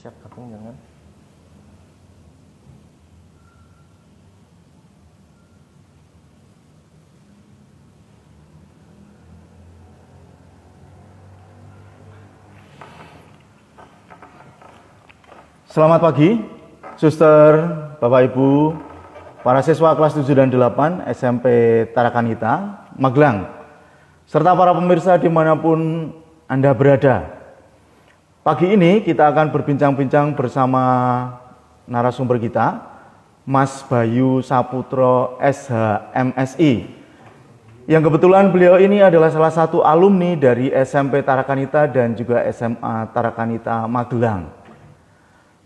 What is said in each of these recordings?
siap gabung jangan. Selamat pagi, Suster, Bapak Ibu, para siswa kelas 7 dan 8 SMP Tarakanita, Magelang, serta para pemirsa dimanapun Anda berada. Pagi ini kita akan berbincang-bincang bersama narasumber kita, Mas Bayu Saputro SH.MSI, yang kebetulan beliau ini adalah salah satu alumni dari SMP Tarakanita dan juga SMA Tarakanita Magelang.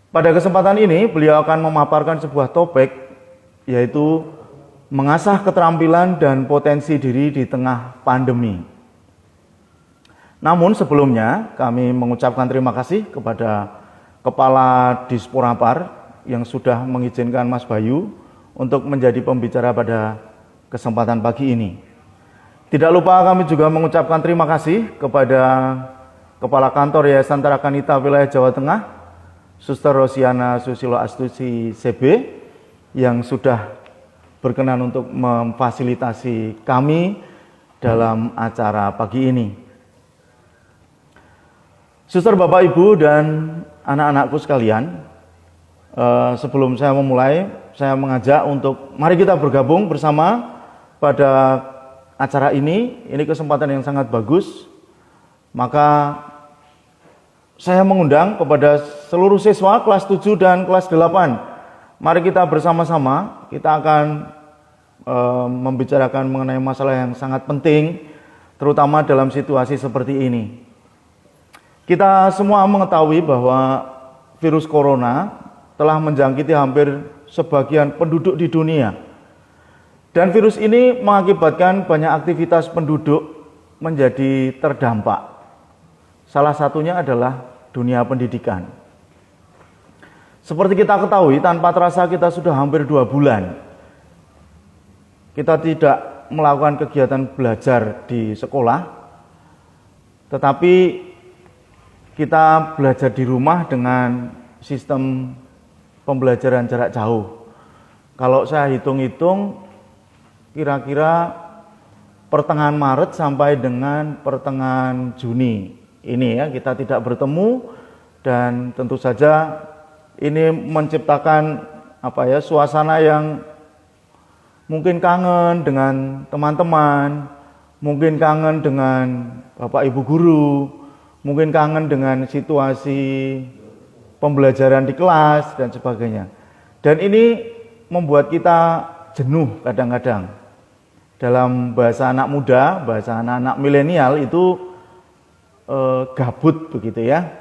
Pada kesempatan ini, beliau akan memaparkan sebuah topik, yaitu mengasah keterampilan dan potensi diri di tengah pandemi. Namun sebelumnya, kami mengucapkan terima kasih kepada Kepala Disporapar yang sudah mengizinkan Mas Bayu untuk menjadi pembicara pada kesempatan pagi ini. Tidak lupa kami juga mengucapkan terima kasih kepada Kepala Kantor Yayasan Tarakanita Wilayah Jawa Tengah, Suster Rosiana Susilo Astuti CB, yang sudah berkenan untuk memfasilitasi kami dalam acara pagi ini. Suster, Bapak, Ibu, dan anak-anakku sekalian, sebelum saya memulai, saya mengajak untuk mari kita bergabung bersama pada acara ini. Ini kesempatan yang sangat bagus, maka saya mengundang kepada seluruh siswa kelas 7 dan kelas 8. Mari kita bersama-sama, kita akan membicarakan mengenai masalah yang sangat penting, terutama dalam situasi seperti ini. Kita semua mengetahui bahwa virus corona telah menjangkiti hampir sebagian penduduk di dunia. Dan virus ini mengakibatkan banyak aktivitas penduduk menjadi terdampak. Salah satunya adalah dunia pendidikan. Seperti kita ketahui, tanpa terasa kita sudah hampir 2 bulan. Kita tidak melakukan kegiatan belajar di sekolah, tetapi kita belajar di rumah dengan sistem pembelajaran jarak jauh. Kalau saya hitung-hitung, kira-kira pertengahan Maret sampai dengan pertengahan Juni ini ya, kita tidak bertemu, dan tentu saja ini menciptakan suasana yang mungkin kangen dengan teman-teman, mungkin kangen dengan Bapak Ibu guru, mungkin kangen dengan situasi pembelajaran di kelas dan sebagainya. Dan ini membuat kita jenuh kadang-kadang. Dalam bahasa anak muda, bahasa anak-anak milenial itu gabut begitu ya.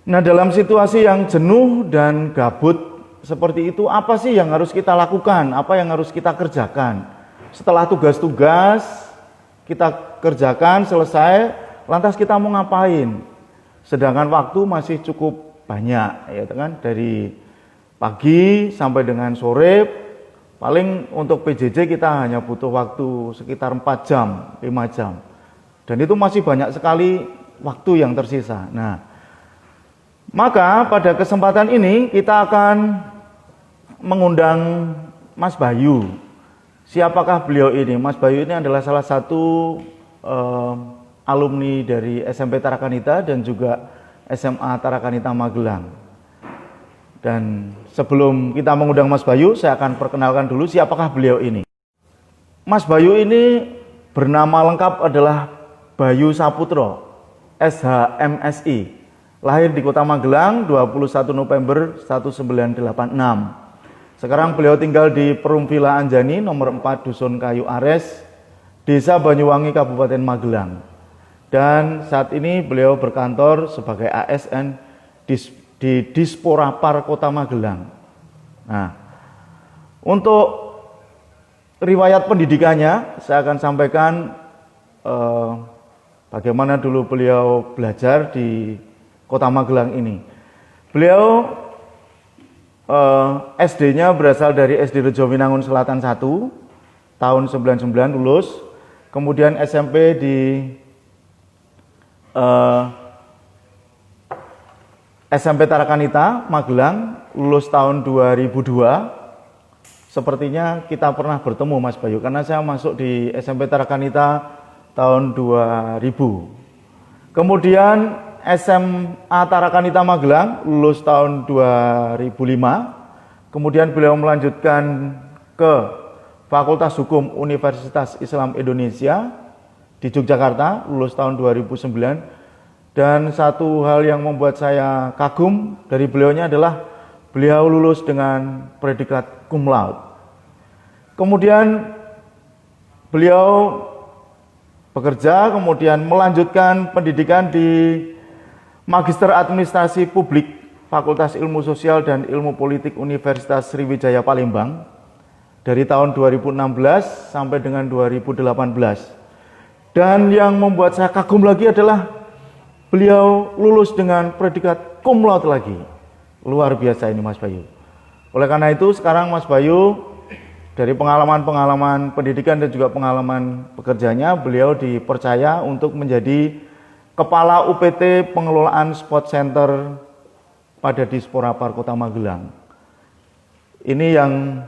Nah, dalam situasi yang jenuh dan gabut seperti itu, apa sih yang harus kita lakukan? Apa yang harus kita kerjakan? Setelah tugas-tugas kita kerjakan selesai, lantas kita mau ngapain? Sedangkan waktu masih cukup banyak, ya kan? Dari pagi sampai dengan sore, paling untuk PJJ kita hanya butuh waktu sekitar 4 jam, 5 jam. Dan itu masih banyak sekali waktu yang tersisa. Nah, maka pada kesempatan ini kita akan mengundang Mas Bayu. Siapakah beliau ini? Mas Bayu ini adalah salah satu alumni dari SMP Tarakanita dan juga SMA Tarakanita Magelang. Dan sebelum kita mengundang Mas Bayu, saya akan perkenalkan dulu siapakah beliau ini. Mas Bayu ini bernama lengkap adalah Bayu Saputro SH.MSI, lahir di Kota Magelang 21 November 1986. Sekarang beliau tinggal di Perum Villa Anjani nomor 4 Dusun Kayu Ares, Desa Banyuwangi, Kabupaten Magelang. Dan saat ini beliau berkantor sebagai ASN di Disporapar Kota Magelang. Nah, untuk riwayat pendidikannya saya akan sampaikan bagaimana dulu beliau belajar di Kota Magelang ini. Beliau SD-nya berasal dari SD Rejowinangun Selatan 1, tahun 99 lulus. Kemudian SMP di SMP Tarakanita, Magelang, lulus tahun 2002. Sepertinya kita pernah bertemu Mas Bayu, karena saya masuk di SMP Tarakanita tahun 2000. Kemudian SMA Tarakanita Magelang, lulus tahun 2005. Kemudian beliau melanjutkan ke Fakultas Hukum Universitas Islam Indonesia di Yogyakarta, lulus tahun 2009. Dan satu hal yang membuat saya kagum dari beliaunya adalah beliau lulus dengan predikat cum laude. Kemudian beliau bekerja, kemudian melanjutkan pendidikan di Magister Administrasi Publik Fakultas Ilmu Sosial dan Ilmu Politik Universitas Sriwijaya Palembang dari tahun 2016 sampai dengan 2018. Dan yang membuat saya kagum lagi adalah beliau lulus dengan predikat cum laude lagi. Luar biasa ini Mas Bayu. Oleh karena itu sekarang Mas Bayu dari pengalaman-pengalaman pendidikan dan juga pengalaman pekerjanya, beliau dipercaya untuk menjadi Kepala UPT Pengelolaan Sport Center pada Dispora Park Kota Magelang. Ini yang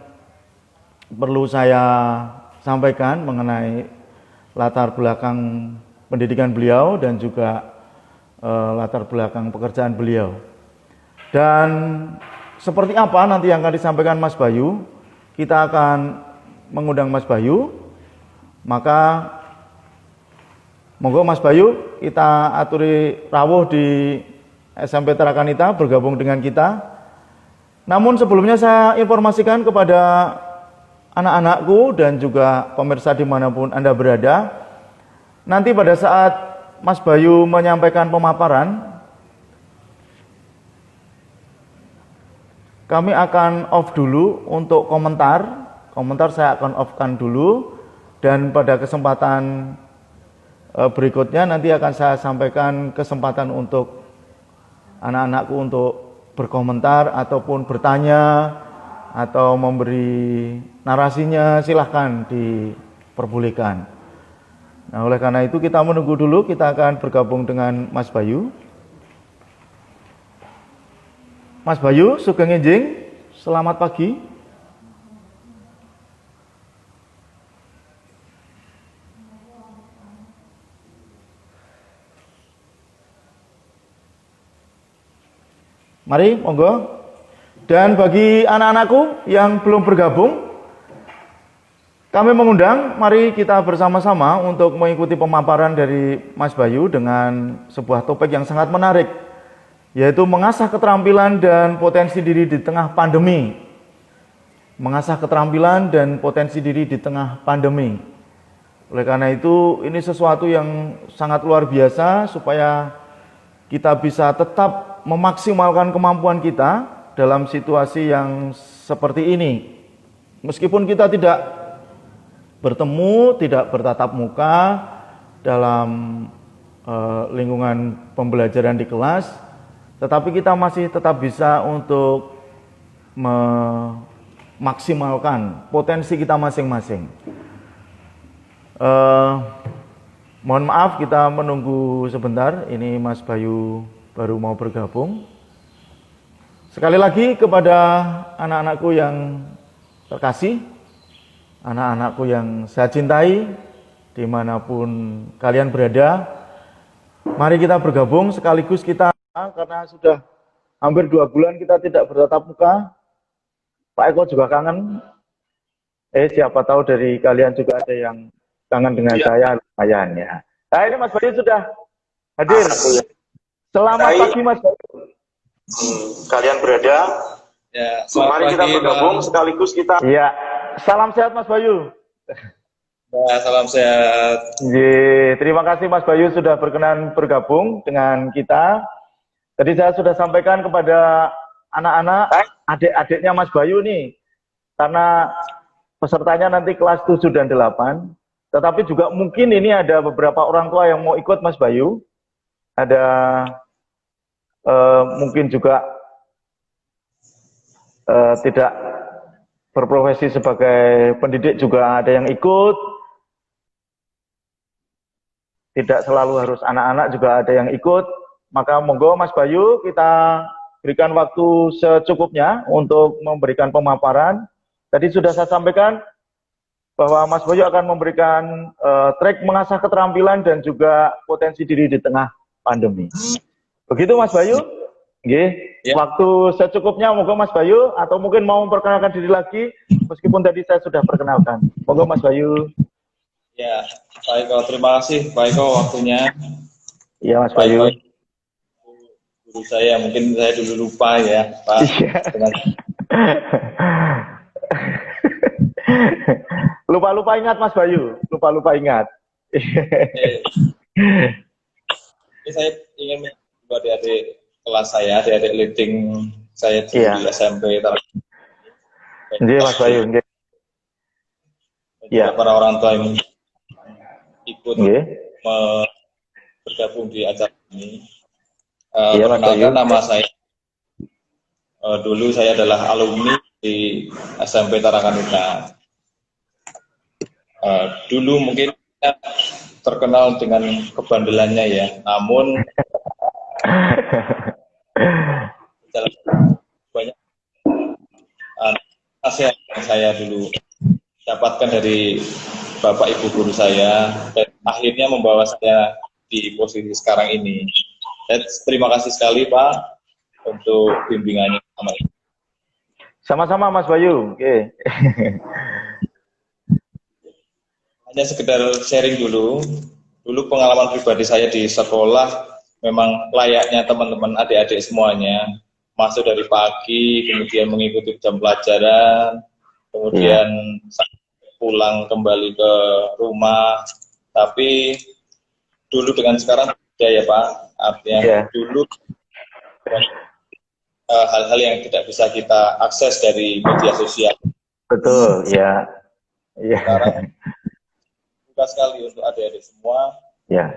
perlu saya sampaikan mengenai latar belakang pendidikan beliau dan juga latar belakang pekerjaan beliau. Dan seperti apa nanti yang akan disampaikan Mas Bayu, kita akan mengundang Mas Bayu. Maka monggo Mas Bayu, kita aturi rawuh di SMP Tarakanita bergabung dengan kita. Namun sebelumnya saya informasikan kepada anak-anakku dan juga pemirsa dimanapun Anda berada, nanti pada saat Mas Bayu menyampaikan pemaparan, kami akan off dulu untuk komentar. Komentar saya akan off-kan dulu, dan pada kesempatan berikutnya nanti akan saya sampaikan kesempatan untuk anak-anakku untuk berkomentar ataupun bertanya atau memberi narasinya, silahkan diperbolehkan. Nah, oleh karena itu kita menunggu dulu, kita akan bergabung dengan Mas Bayu. Mas Bayu, sugeng enjing, selamat pagi. Mari, monggo. Dan bagi anak-anakku yang belum bergabung, kami mengundang, mari kita bersama-sama untuk mengikuti pemaparan dari Mas Bayu dengan sebuah topik yang sangat menarik, yaitu mengasah keterampilan dan potensi diri di tengah pandemi. Mengasah keterampilan dan potensi diri di tengah pandemi. Oleh karena itu, ini sesuatu yang sangat luar biasa supaya kita bisa tetap memaksimalkan kemampuan kita dalam situasi yang seperti ini. Meskipun kita tidak bertemu, tidak bertatap muka dalam lingkungan pembelajaran di kelas, tetapi kita masih tetap bisa untuk memaksimalkan potensi kita masing-masing. Mohon maaf kita menunggu sebentar, ini Mas Bayu baru mau bergabung. Sekali lagi kepada anak-anakku yang terkasih, anak-anakku yang saya cintai, dimanapun kalian berada, mari kita bergabung sekaligus kita, karena sudah hampir 2 bulan kita tidak bertatap muka. Pak Eko juga kangen. Siapa tahu dari kalian juga ada yang kangen dengan saya, lumayan ya. Nah, ini Mas Bayu sudah hadir. Selamat pagi Mas Bayu. Kalian berada. Ya, mari kita bergabung sekaligus kita. Iya. Salam sehat Mas Bayu. Ya, salam sehat. Terima kasih Mas Bayu sudah berkenan bergabung dengan kita. Tadi saya sudah sampaikan kepada anak-anak, adik-adiknya Mas Bayu nih, karena pesertanya nanti kelas 7 dan 8, tetapi juga mungkin ini ada beberapa orang tua yang mau ikut Mas Bayu, ada mungkin juga tidak berprofesi sebagai pendidik juga ada yang ikut, tidak selalu harus anak-anak juga ada yang ikut. Maka monggo Mas Bayu kita berikan waktu secukupnya untuk memberikan pemaparan. Tadi sudah saya sampaikan bahwa Mas Bayu akan memberikan track mengasah keterampilan dan juga potensi diri di tengah pandemi. Begitu Mas Bayu? Nggih. Ya. Waktu secukupnya, moga Mas Bayu, atau mungkin mau memperkenalkan diri lagi, meskipun tadi saya sudah perkenalkan. Moga Mas Bayu. Ya, Pak Eko, terima kasih Pak Eko waktunya. Iya Mas Pak Bayu. Eko, guru saya, mungkin saya dulu lupa ya Pak. Iya. Dengan... Lupa-lupa ingat Mas Bayu, lupa-lupa ingat. Ini saya ingin buat adik kelas saya, adik leading saya di SMP. Nggih Mas Bayu, nggih. Iya. Para orang tua yang ikut bergabung di acara ini. Perkenalkan nama saya. Dulu saya adalah alumni di SMP Tarakanita. Dulu mungkin terkenal dengan kebandelannya ya, namun banyak nasihat yang saya dulu dapatkan dari Bapak Ibu guru saya dan akhirnya membawa saya di posisi sekarang ini. Terima kasih sekali Pak untuk bimbingannya. Sama-sama Mas Bayu. Oke. Hanya sekedar sharing dulu. Dulu pengalaman pribadi saya di sekolah memang layaknya teman-teman adik-adik semuanya. Masuk dari pagi, kemudian mengikuti jam pelajaran, kemudian pulang kembali ke rumah. Tapi dulu dengan sekarang beda ya Pak. Artinya dulu hal-hal yang tidak bisa kita akses dari media sosial. Betul, ya. Sekarang mudah sekali untuk adik-adik semua. Ya.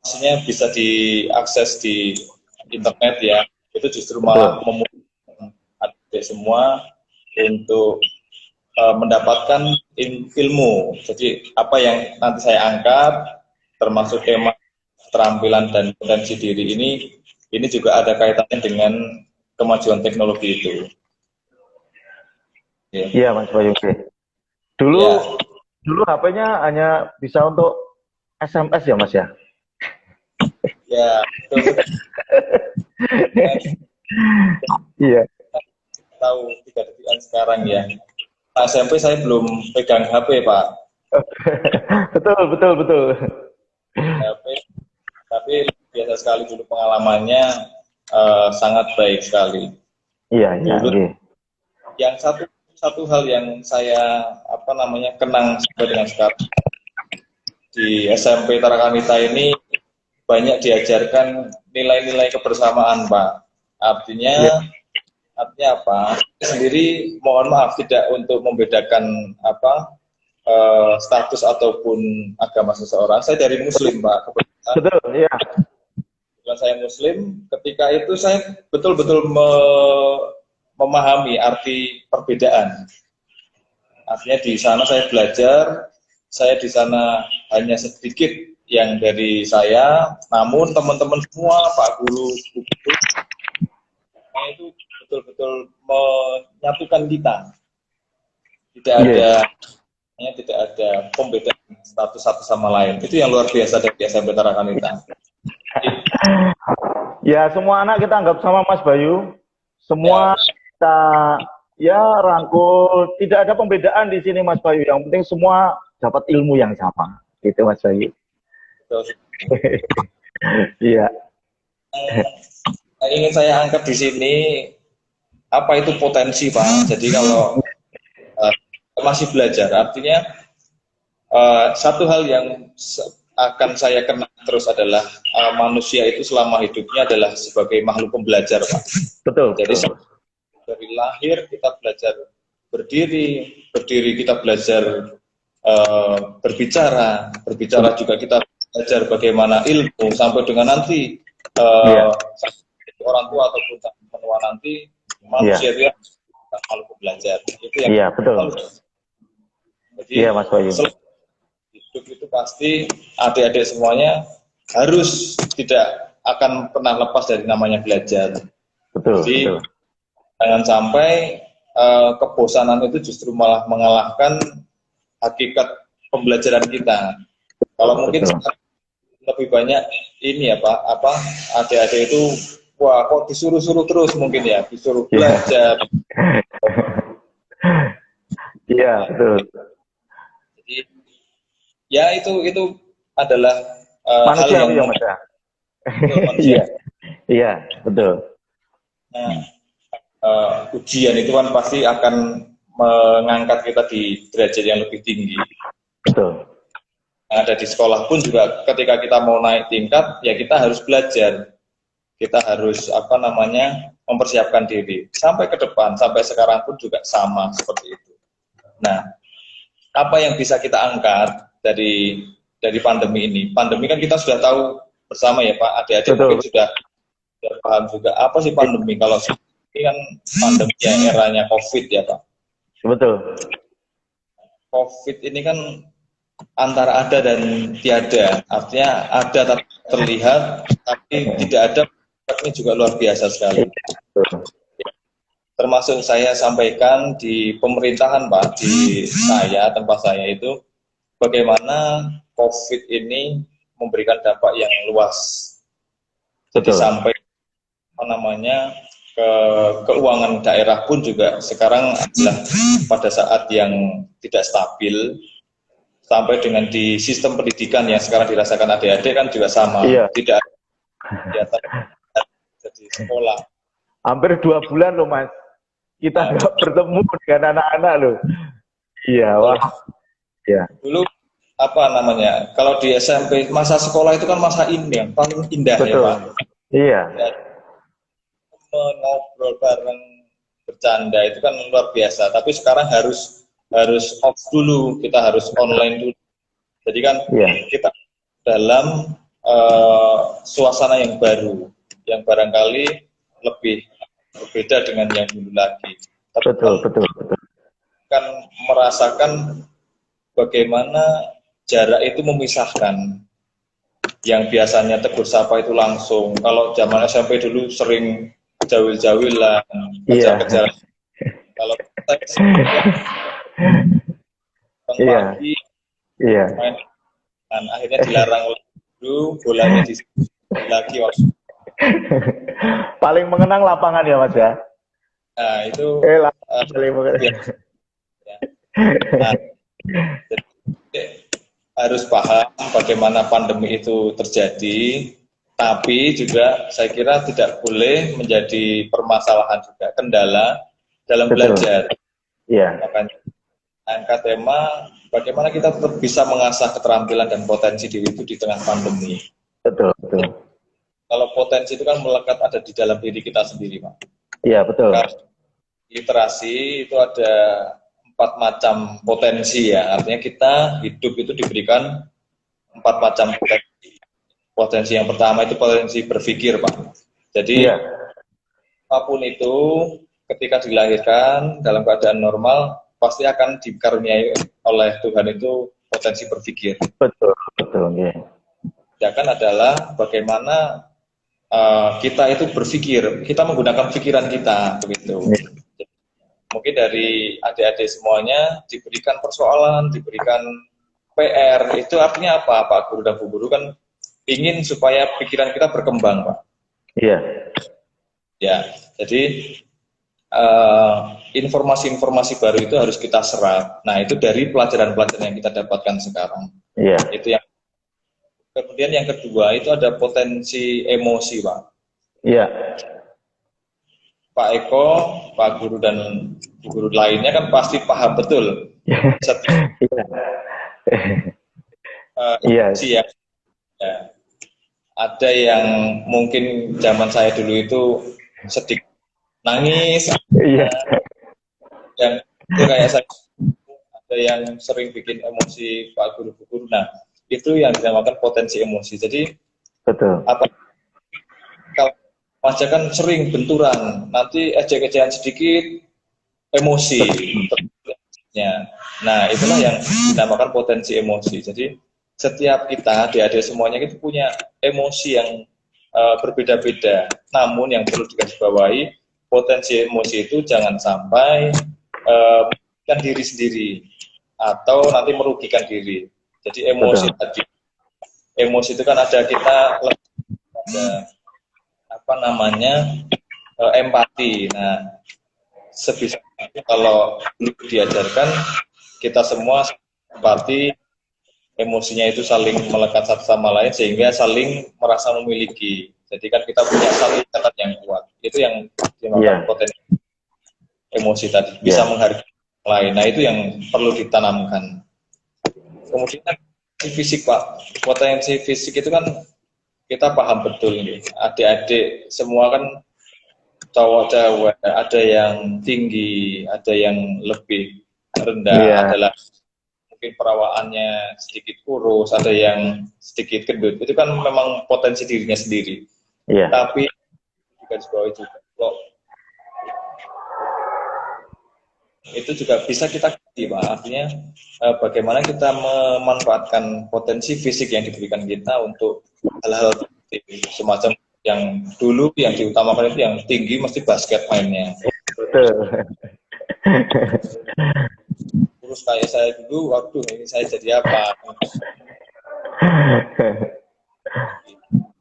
Maksudnya bisa diakses di internet ya. Itu justru malah memudahkan adik-adik semua untuk mendapatkan ilmu. Jadi apa yang nanti saya angkat, termasuk tema keterampilan dan potensi diri ini juga ada kaitannya dengan kemajuan teknologi itu. Iya Mas Bayu. Dulu HP-nya hanya bisa untuk SMS ya Mas ya? Ya, betul. Iya. Tahu 3 detikan sekarang ya. SMP saya belum pegang HP Pak. Betul. HP, tapi biasa sekali dulu pengalamannya, sangat baik sekali. Iya. Yang satu hal yang saya kenang sampai dengan sekarang di SMP Tarakanita ini banyak diajarkan nilai-nilai kebersamaan Pak. Artinya apa? Saya sendiri mohon maaf tidak untuk membedakan status ataupun agama seseorang. Saya dari Muslim Pak. Betul, iya. Kebetulan saya Muslim. Ketika itu saya betul-betul memahami arti perbedaan. Artinya di sana saya belajar, saya di sana hanya sedikit yang dari saya, namun teman-teman semua, Pak Guru, itu betul-betul menyatukan kita. Tidak ada pembedaan status satu sama lain. Itu yang luar biasa dari SMP Tarakanita. Ya, semua anak kita anggap sama Mas Bayu. Semua kita rangkul. Tidak ada pembedaan di sini Mas Bayu. Yang penting semua dapat ilmu yang sama. Gitu Mas Bayu. Iya. Ingin saya angkat di sini apa itu potensi Pak. Jadi kalau masih belajar, artinya satu hal yang akan saya kenal terus adalah manusia itu selama hidupnya adalah sebagai makhluk pembelajar Pak. Betul. Jadi dari lahir kita belajar berdiri kita belajar berbicara juga kita belajar bagaimana ilmu sampai dengan nanti orang tua ataupun menua nanti manusia dia makhluk belajar. Itu yang betul. Jadi Mas Bayu. Hidup itu pasti adik-adik semuanya harus tidak akan pernah lepas dari namanya belajar. Betul, Jadi betul. jangan sampai kebosanan itu justru malah mengalahkan hakikat pembelajaran kita. Kalau mungkin Betul. lebih banyak ini ya Pak, adik-adik itu wah kok disuruh-suruh terus mungkin ya, disuruh Iya, belajar. iya, betul. Jadi ya itu adalah hal yang Manusiawi ya Mas ya. betul manusia. Iya, iya, betul. Nah, ujian itu kan pasti akan mengangkat kita di derajat yang lebih tinggi. Betul. Yang ada di sekolah pun juga ketika kita mau naik tingkat, ya kita harus belajar. Kita harus mempersiapkan diri. Sampai ke depan, sampai sekarang pun juga sama seperti itu. Nah, apa yang bisa kita angkat dari pandemi ini? Pandemi kan kita sudah tahu bersama ya Pak, adik-adik mungkin sudah paham juga apa sih pandemi. Kalau ini kan pandemi yang eranya COVID ya Pak. Betul. COVID ini kan antara ada dan tiada, artinya ada tapi terlihat, tapi tidak ada, ini juga luar biasa sekali. Termasuk saya sampaikan di pemerintahan Pak, di tempat saya itu, bagaimana COVID ini memberikan dampak yang luas. Jadi sampai ke keuangan daerah pun juga sekarang adalah pada saat yang tidak stabil, sampai dengan di sistem pendidikan yang sekarang dirasakan adik-adik kan juga sama, tidak ada di sekolah. Hampir 2 bulan loh Mas, kita nggak bertemu dengan anak-anak loh. Iya, wah. Ya. Dulu kalau di SMP masa sekolah itu kan masa ini yang paling indah. Betul. Ya Pak. Iya. Ngobrol bareng, bercanda itu kan luar biasa. Tapi sekarang harus off dulu, kita harus online dulu. Jadi kan kita dalam suasana yang baru, yang barangkali lebih berbeda dengan yang dulu lagi. Tapi betul. Kan merasakan bagaimana jarak itu memisahkan. Yang biasanya tegur sapa itu langsung. Kalau zaman SMP dulu sering jawil-jawilan, kejar-kejar. Kalau pagi, main, dan akhirnya dilarang dulu, bolanya lagi waktu. Paling mengenang lapangan ya Mas ya. Nah itu Nah, harus paham bagaimana pandemi itu terjadi, tapi juga saya kira tidak boleh menjadi permasalahan juga, kendala dalam belajar. Makanya angkat tema bagaimana kita tetap bisa mengasah keterampilan dan potensi diri itu di tengah pandemi. Betul. Kalau potensi itu kan melekat ada di dalam diri kita sendiri, Pak. Iya, betul. Literasi itu ada 4 macam potensi ya, artinya kita hidup itu diberikan 4 macam potensi. Potensi yang pertama itu potensi berpikir, Pak. Jadi apapun itu ketika dilahirkan dalam keadaan normal pasti akan dikaruniai oleh Tuhan itu potensi berpikir. Betul. Ya kan adalah bagaimana kita itu berpikir, kita menggunakan pikiran kita begitu. Mungkin dari adik-adik semuanya diberikan persoalan, diberikan PR, itu artinya apa Pak Guru dan Bu Guru kan ingin supaya pikiran kita berkembang, Pak. Iya. Ya, jadi informasi-informasi baru itu harus kita serap. Nah, itu dari pelajaran-pelajaran yang kita dapatkan sekarang. Iya. Itu yang. Kemudian yang kedua itu ada potensi emosi, Pak. Iya. Pak Eko, Pak Guru dan Bu Guru lainnya kan pasti paham betul. Iya. Ya. Ada yang mungkin zaman saya dulu itu sedikit nangis. Iya. Yang itu kayak saya ada yang sering bikin emosi Pak Guru Bu Guru. Nah, itu yang dinamakan potensi emosi. Jadi betul. Kalau Maja kan sering benturan, nanti ejek-ejekan sedikit emosi. Nah, itulah yang dinamakan potensi emosi. Jadi setiap kita, adik-adik semuanya itu punya emosi yang berbeda-beda. Namun yang perlu digarisbawahi, potensi emosi itu jangan sampai merugikan diri sendiri atau nanti merugikan diri. Jadi emosi Betul. tadi, emosi itu kan ada kita ada apa namanya empati. Nah, sebisa kalau dulu diajarkan kita semua empati, emosinya itu saling melekat satu sama lain sehingga saling merasa memiliki. Jadi kan kita punya saling ikatan yang kuat. Itu yang dimakan potensi emosi tadi, bisa menghargai orang lain. Nah, itu yang perlu ditanamkan. Kemudian fisik, Pak. Potensi fisik itu kan kita paham betul nih. Adik-adik semua kan cowok-cewek, ada yang tinggi, ada yang lebih rendah, adalah mungkin perawaannya sedikit kurus, ada yang sedikit gendut. Itu kan memang potensi dirinya sendiri. Tapi juga juga kok itu juga bisa kita ganti, Pak. Artinya bagaimana kita memanfaatkan potensi fisik yang diberikan kita untuk hal-hal semacam yang dulu yang diutamakan itu yang tinggi mesti basket mainnya. Betul. Terus kayak saya dulu, waktu ini saya jadi apa?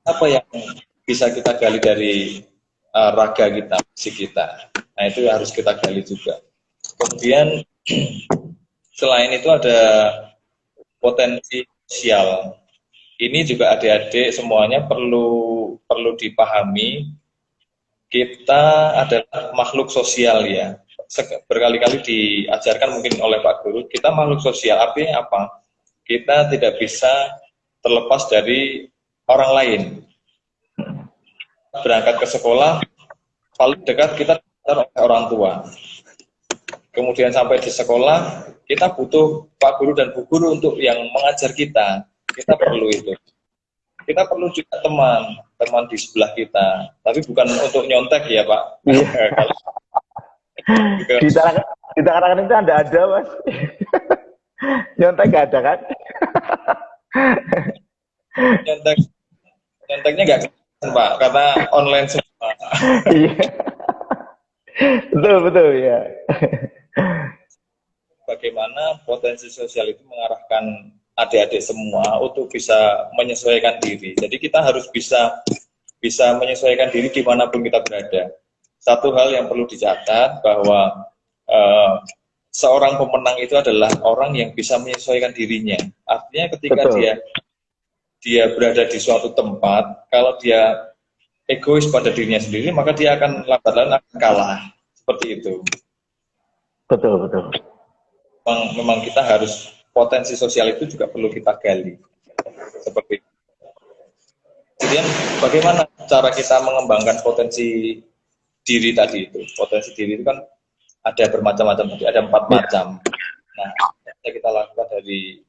Apa yang bisa kita gali dari raga kita, fisik kita? Nah, itu harus kita gali juga. Kemudian selain itu ada potensi sosial. Ini juga adik-adik semuanya perlu dipahami. Kita adalah makhluk sosial ya. Berkali-kali diajarkan mungkin oleh Pak Guru, kita makhluk sosial. Artinya apa? Kita tidak bisa terlepas dari orang lain. Berangkat ke sekolah, paling dekat kita oleh orang tua. Kemudian sampai di sekolah, kita butuh Pak Guru dan Bu Guru untuk yang mengajar kita. Kita perlu itu. Kita perlu juga teman di sebelah kita. Tapi bukan untuk nyontek ya, Pak. Di tangan itu ada Mas. Nyontek nggak ada kan? Nyonteknya nggak kelihatan, Pak, karena online semua. Betul ya. Bagaimana potensi sosial itu mengarahkan adik-adik semua untuk bisa menyesuaikan diri. Jadi kita harus bisa menyesuaikan diri dimanapun kita berada. Satu hal yang perlu dicatat bahwa seorang pemenang itu adalah orang yang bisa menyesuaikan dirinya. Artinya ketika dia berada di suatu tempat, kalau dia egois pada dirinya sendiri, maka dia akan lambat-laun akan kalah. Seperti itu. Betul. Memang kita harus, potensi sosial itu juga perlu kita gali. Seperti itu. Kemudian bagaimana cara kita mengembangkan potensi diri tadi itu? Potensi diri itu kan ada bermacam-macam, ada 4 macam. Nah, yang kita lakukan dari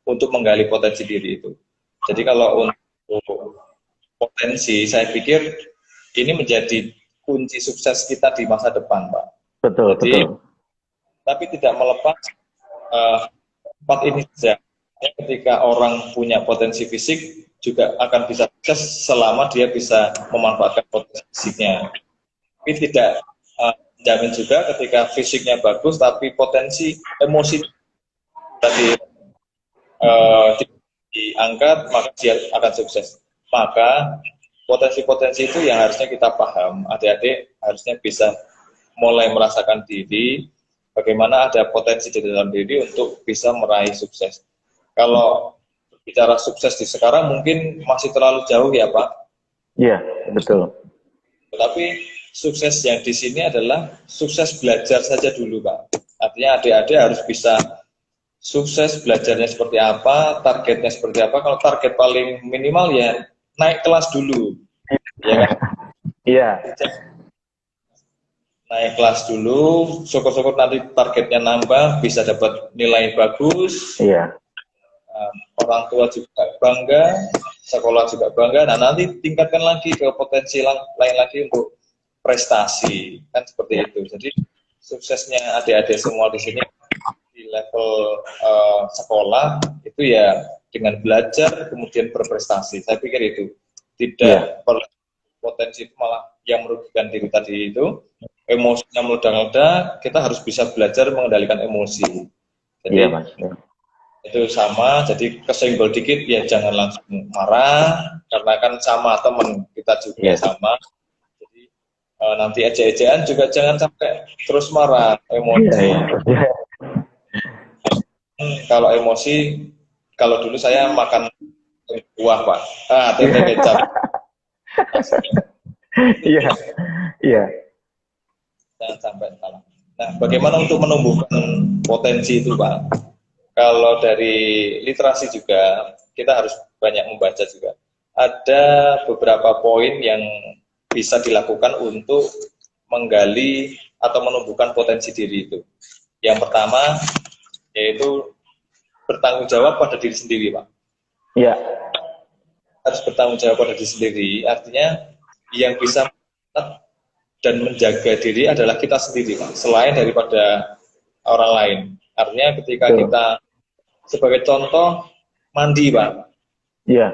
untuk menggali potensi diri itu. Jadi kalau untuk potensi, saya pikir ini menjadi kunci sukses kita di masa depan, Pak. Betul. Tapi tidak melepas 4 ini saja. Ketika orang punya potensi fisik, juga akan bisa sukses selama dia bisa memanfaatkan potensi fisiknya. Tapi tidak jamin juga ketika fisiknya bagus, tapi potensi emosi tadi diangkat, maka dia akan sukses. Maka potensi-potensi itu yang harusnya kita paham. Adik-adik harusnya bisa mulai merasakan diri, bagaimana ada potensi di dalam diri untuk bisa meraih sukses. Kalau bicara sukses di sekarang mungkin masih terlalu jauh ya, Pak. Iya, betul. Tapi sukses yang di sini adalah sukses belajar saja dulu, Pak. Artinya adik-adik harus bisa sukses belajarnya seperti apa, targetnya seperti apa. Kalau target paling minimal ya naik kelas dulu. Ya kan? Iya. Naik kelas dulu, syukur-syukur nanti targetnya nambah, bisa dapat nilai bagus. Iya. Orang tua juga bangga, sekolah juga bangga. Nah, nanti tingkatkan lagi ke potensi lain lagi untuk prestasi, kan seperti itu. Jadi suksesnya adik-adik semua di sini di level sekolah itu ya dengan belajar kemudian berprestasi. Saya pikir itu. tidak potensi malah yang merugikan diri tadi itu, emosinya meledak-ledak, kita harus bisa belajar mengendalikan emosi. Jadi Iya, Mas. Ya. itu sama, jadi kesenggol dikit ya jangan langsung marah, karena kan sama teman kita juga Iya. sama. Jadi nanti ejek-ejekan juga jangan sampai terus marah, Iya, emosi. iya. Kalau emosi, kalau dulu saya makan buah Pak, tempe kecap. Iya. Iya. Jangan sampai salah. Nah, bagaimana untuk menumbuhkan potensi itu Pak? Kalau dari literasi juga, kita harus banyak membaca juga. Ada beberapa poin yang bisa dilakukan untuk menggali atau menumbuhkan potensi diri itu. Yang pertama, yaitu bertanggung jawab pada diri sendiri, Pak. Iya. Harus bertanggung jawab pada diri sendiri, artinya yang bisa dan menjaga diri adalah kita sendiri, Pak. Selain daripada orang lain. Artinya ketika Betul. kita, sebagai contoh, mandi, Pak. Iya.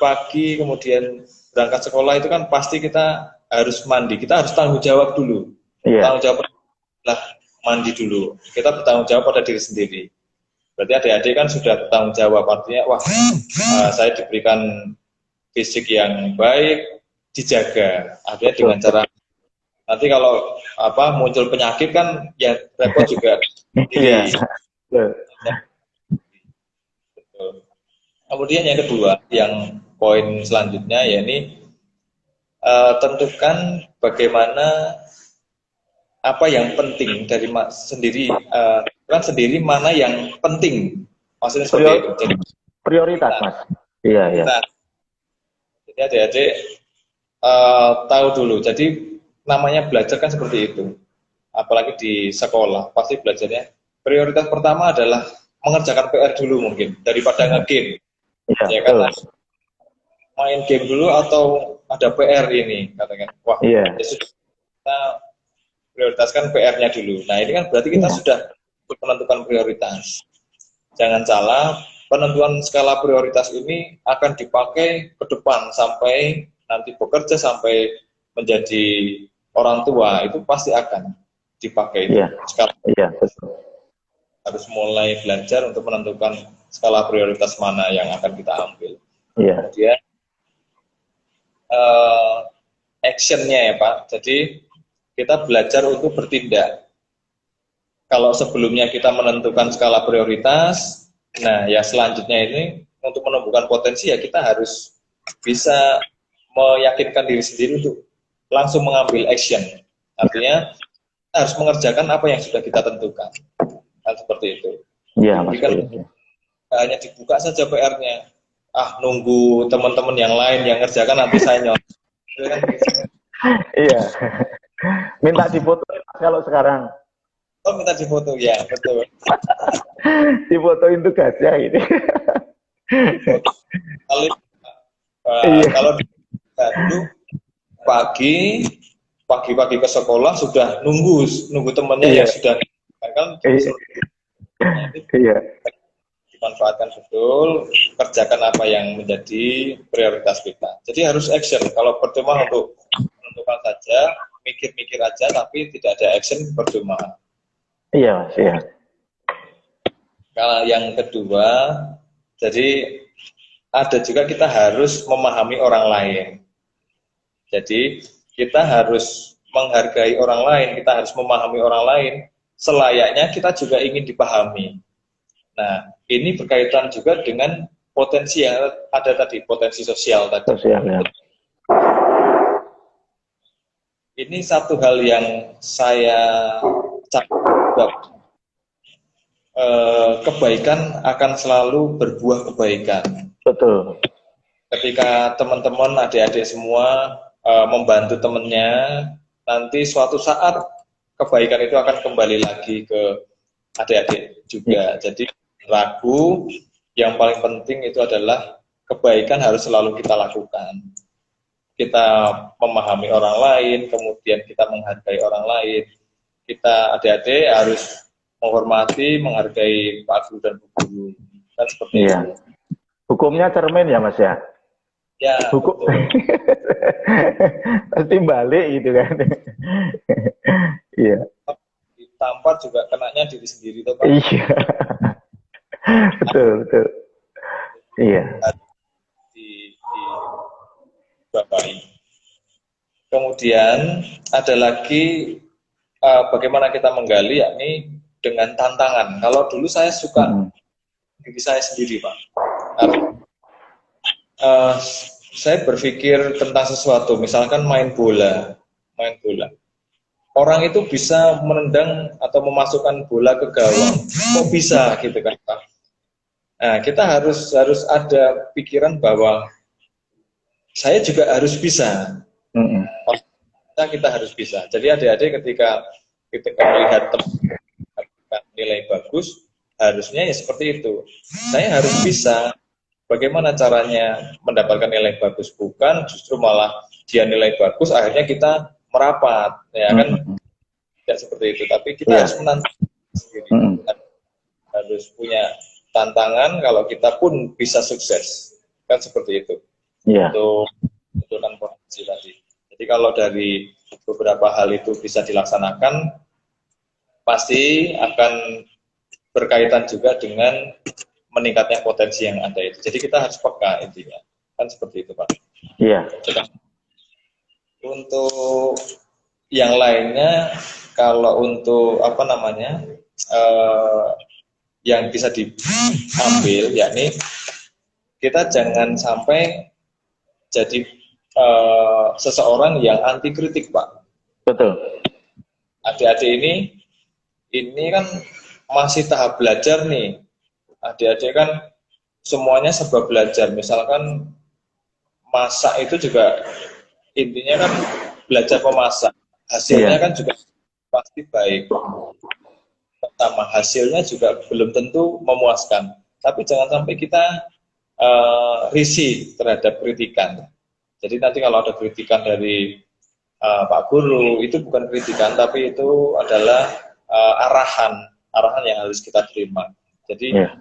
Pagi kemudian berangkat sekolah itu kan pasti kita harus mandi. Kita harus tanggung jawab dulu. Iya. Tanggung jawab lah mandi dulu. Kita bertanggung jawab pada diri sendiri. Berarti adik-adik kan sudah bertanggung jawab. Artinya, wah, saya diberikan fisik yang baik, dijaga. Artinya dengan cara, nanti kalau muncul penyakit kan ya repot juga. Iya. Betul. Kemudian yang kedua, yang poin selanjutnya, yakni tentukan bagaimana apa yang penting dari sendiri, sendiri mana yang penting, maksudnya seperti itu. Jadi prioritas, Mas. Iya, iya. Jadi adik-adik tahu dulu. Jadi namanya belajar kan seperti itu. Apalagi di sekolah pasti belajarnya. Prioritas pertama adalah mengerjakan PR dulu mungkin daripada nge-game. Iya, Ya kan, main game dulu atau ada PR ini, katakan, wah, iya. ya sudah, kita prioritaskan PR-nya dulu. Nah, ini kan berarti kita sudah menentukan prioritas. Jangan salah, penentuan skala prioritas ini akan dipakai ke depan sampai nanti bekerja, sampai menjadi orang tua, itu pasti akan dipakai. Iya, iya, betul. Harus mulai belajar untuk menentukan skala prioritas mana yang akan kita ambil. Iya. Kemudian actionnya ya Pak. Jadi kita belajar untuk bertindak. Kalau sebelumnya kita menentukan skala prioritas, nah ya selanjutnya ini untuk menumbuhkan potensi ya kita harus bisa meyakinkan diri sendiri untuk langsung mengambil action. Artinya kita harus mengerjakan apa yang sudah kita tentukan. Kan seperti itu. Iya, Mas. Hanya dibuka saja PR-nya. Nunggu teman-teman yang lain yang ngerjakan nanti saya nyontek. Iya. Minta difoto kalau sekarang. Oh, minta difoto ya, betul. Difotoin tugasnya ini. Kalau dulu pagi ke sekolah sudah nunggu temannya yang sudah kan. Iya. Dimanfaatkan betul, kerjakan apa yang menjadi prioritas kita. Jadi harus action. Kalau percuma untuk menentukan saja, mikir-mikir aja, tapi tidak ada action, percuma. Iya, Mas. Iya. Kalau yang kedua, jadi ada juga kita harus memahami orang lain. Jadi kita harus menghargai orang lain, kita harus memahami orang lain, selayaknya kita juga ingin dipahami. Nah, ini berkaitan juga dengan potensi yang ada tadi, potensi sosial tadi. Sosial, ya. Ini satu hal yang saya catat, kebaikan akan selalu berbuah kebaikan. Betul. Ketika teman-teman, adik-adik semua membantu temannya, nanti suatu saat kebaikan itu akan kembali lagi ke adik-adik juga. Jadi ragu, yang paling penting itu adalah kebaikan harus selalu kita lakukan. Kita memahami orang lain, kemudian kita menghargai orang lain. Kita adik-adik harus menghormati, menghargai Pak Guru dan Bu Guru. Kan seperti itu. Hukumnya cermin ya Mas ya? Ya, Hukum betul. pasti balik gitu kan. Iya. Ditampar juga kenanya diri sendiri tuh Pak. Iya. Betul, betul. Iya. Harus dibapai. Kemudian ada lagi bagaimana kita menggali, yakni dengan tantangan. Kalau dulu saya suka Mm-mm. diri saya sendiri Pak. Karena eh, saya berpikir tentang sesuatu, misalkan main bola, main bola. Orang itu bisa menendang atau memasukkan bola ke gawang, kok bisa gitu kan Pak? Nah, kita harus ada pikiran bahwa saya juga harus bisa. Mm-mm. Kita harus bisa. Jadi adik-adik ketika melihat teman nilai bagus, harusnya ya seperti itu. Saya harus bisa. Bagaimana caranya mendapatkan nilai bagus? Bukan justru malah dia nilai bagus, akhirnya kita merapat, ya kan? Mm-mm. Tidak seperti itu. Tapi kita Iya. harus menantang sendiri. Mm-mm. Harus punya tantangan kalau kita pun bisa sukses. Kan seperti itu. Iya. Itu kan potensi tadi. Jadi kalau dari beberapa hal itu bisa dilaksanakan, pasti akan berkaitan juga dengan meningkatnya potensi yang ada itu. Jadi kita harus peka intinya. Kan seperti itu Pak. Iya. Untuk yang lainnya, kalau untuk apa namanya, yang bisa diambil, yakni kita jangan sampai jadi seseorang yang anti kritik Pak. Betul. Adik-adik ini kan masih tahap belajar nih. Adik-adik kan semuanya serba belajar. Misalkan masak itu juga intinya kan belajar memasak. Hasilnya Iya. kan juga pasti baik. Pertama, hasilnya juga belum tentu memuaskan. Tapi jangan sampai kita risih terhadap kritikan. Jadi nanti kalau ada kritikan dari Pak Guru, itu bukan kritikan, tapi itu adalah arahan yang harus kita terima. Jadi Iya.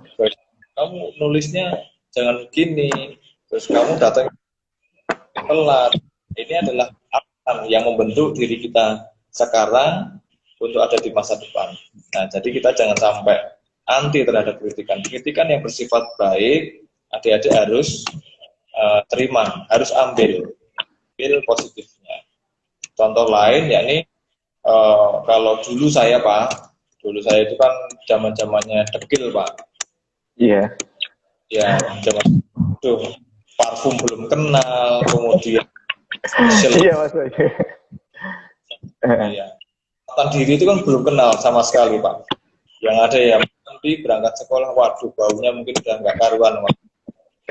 kamu nulisnya jangan gini, terus kamu datang telat. Ini adalah arahan yang membentuk diri kita sekarang untuk ada di masa depan. Nah, jadi kita jangan sampai anti terhadap kritikan. Kritikan yang bersifat baik, adik-adik harus terima, harus ambil positifnya. Contoh lain yakni kalau dulu saya Pak, dulu saya itu kan zaman-zamannya dekil Pak. Iya. Ya, zaman itu parfum belum kenal, kemudian Iya, Mas. ya, tentang diri itu kan belum kenal sama sekali Pak. Yang ada ya nanti berangkat sekolah, waduh baunya mungkin udah nggak karuan Pak.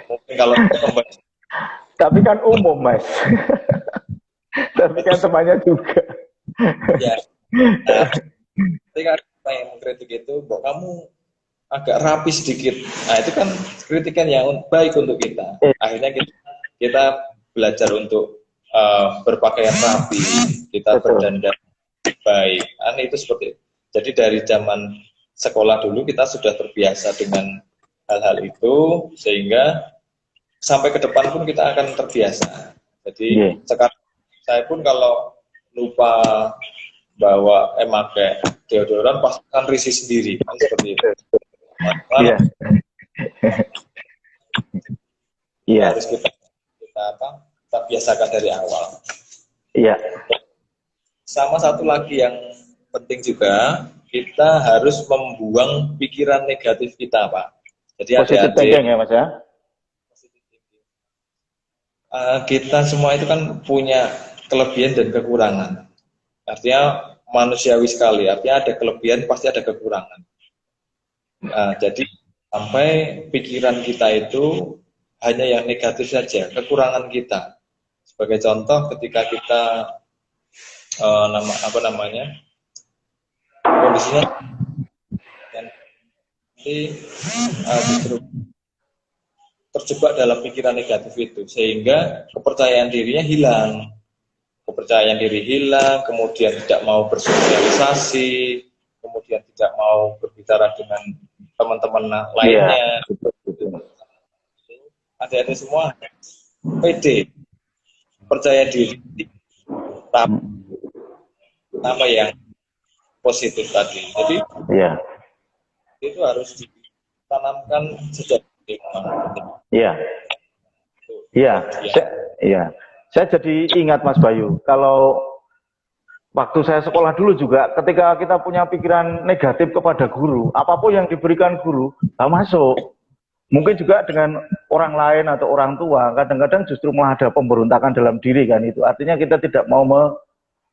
Mungkin kalau kembali Tapi kan umum, Mas. Tapi kan temannya juga. ya, nah, ketika ada yang mengkritik itu, kok kamu agak rapi sedikit. Nah, itu kan kritikan yang baik untuk kita. Akhirnya kita belajar untuk berpakaian rapi, kita berdandan baik. Itu seperti itu. Jadi dari zaman sekolah dulu kita sudah terbiasa dengan hal-hal itu, sehingga sampai ke depan pun kita akan terbiasa. Jadi sekarang saya pun kalau lupa bawa pakai deodoran pasti akan risih sendiri, kan seperti itu. Iya. Iya. Harus kita biasakan dari awal. Iya. Sama satu lagi yang penting juga, kita harus membuang pikiran negatif kita, Pak. Jadi Positif thinking ya, Mas ya. Kita semua itu kan punya kelebihan dan kekurangan. Artinya manusiawi sekali. Artinya ada kelebihan pasti ada kekurangan. Jadi sampai pikiran kita itu hanya yang negatif saja, kekurangan kita. Sebagai contoh, ketika kita kondisinya nanti justru terjebak dalam pikiran negatif itu, sehingga kepercayaan dirinya hilang. Kepercayaan diri hilang, kemudian tidak mau bersosialisasi, kemudian tidak mau berbicara dengan teman-teman lainnya. Adik-adik semua pede, percaya diri, tapi apa yang positif tadi. Jadi Iya. itu harus ditanamkan sejak dini. Iya. Iya. Iya. Saya jadi ingat Mas Bayu, kalau waktu saya sekolah dulu juga, ketika kita punya pikiran negatif kepada guru, apapun yang diberikan guru, nggak masuk. Mungkin juga dengan orang lain atau orang tua, kadang-kadang justru malah ada pemberontakan dalam diri kan itu. Artinya kita tidak mau